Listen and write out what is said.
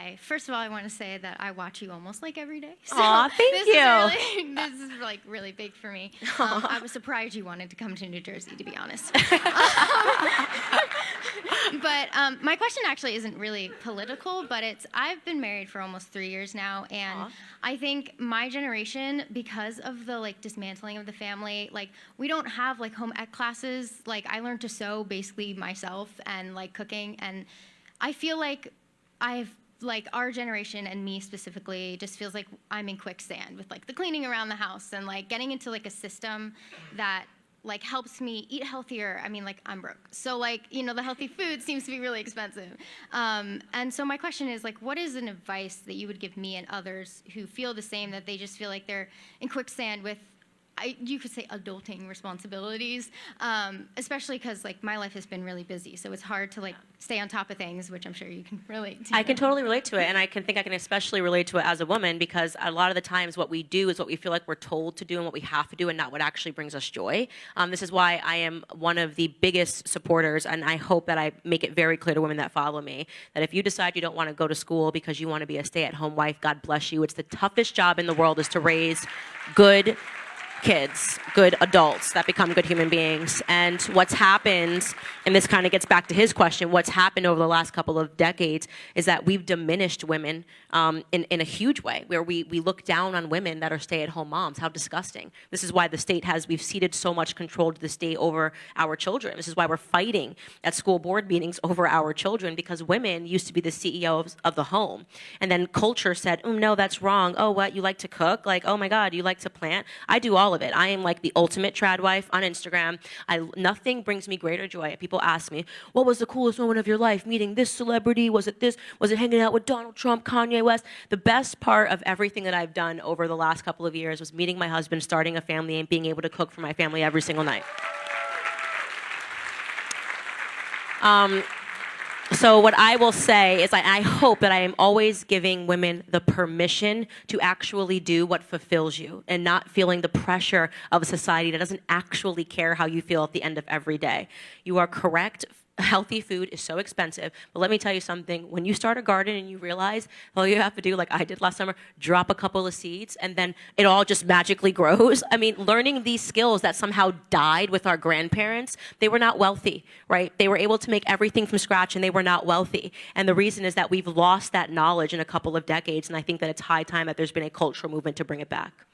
Hi. First of all, I want to say that I watch you almost like every day. So Aw, thank you. This is like really big for me. I was surprised you wanted to come to New Jersey, to be honest. But my question actually isn't really political, but I've been married for almost 3 years now, and Aw. I think my generation, because of the like dismantling of the family, like we don't have like home ec classes. Like I learned to sew basically myself and like cooking, and I feel like our generation and me specifically just feels like I'm in quicksand with like the cleaning around the house and like getting into like a system that like helps me eat healthier. I mean, like I'm broke, so like the healthy food seems to be really expensive. And so my question is like, what is an advice that you would give me and others who feel the same, that they just feel like they're in quicksand with, you could say, adulting responsibilities, especially because like my life has been really busy, so it's hard to like stay on top of things, which I'm sure you can relate to. I can totally relate to it, and I can especially relate to it as a woman, because a lot of the times what we do is what we feel like we're told to do and what we have to do, and not what actually brings us joy. This is why I am one of the biggest supporters, and I hope that I make it very clear to women that follow me, that if you decide you don't want to go to school because you want to be a stay-at-home wife, God bless you. It's the toughest job in the world, is to raise good kids, good adults that become good human beings. And what's happened, and this kind of gets back to his question, what's happened over the last couple of decades is that we've diminished women in a huge way, where we look down on women that are stay-at-home moms. How disgusting. This is why we've ceded so much control to the state over our children. This is why we're fighting at school board meetings over our children, because women used to be the CEOs of the home. And then culture said, oh, no, that's wrong. Oh, what, you like to cook? Like, oh my God, you like to plant? I do all of it. I am like the ultimate trad wife on Instagram. Nothing brings me greater joy. People ask me, what was the coolest moment of your life? Meeting this celebrity? Was it this? Was it hanging out with Donald Trump, Kanye West? The best part of everything that I've done over the last couple of years was meeting my husband, starting a family, and being able to cook for my family every single night. So what I will say is I hope that I am always giving women the permission to actually do what fulfills you, and not feeling the pressure of a society that doesn't actually care how you feel at the end of every day. You are correct. Healthy food is so expensive, but let me tell you something. When you start a garden and you realize all you have to do, like I did last summer, drop a couple of seeds and then it all just magically grows. I mean, learning these skills that somehow died with our grandparents, they were not wealthy, right? They were able to make everything from scratch and they were not wealthy. And the reason is that we've lost that knowledge in a couple of decades, and I think that it's high time that there's been a cultural movement to bring it back.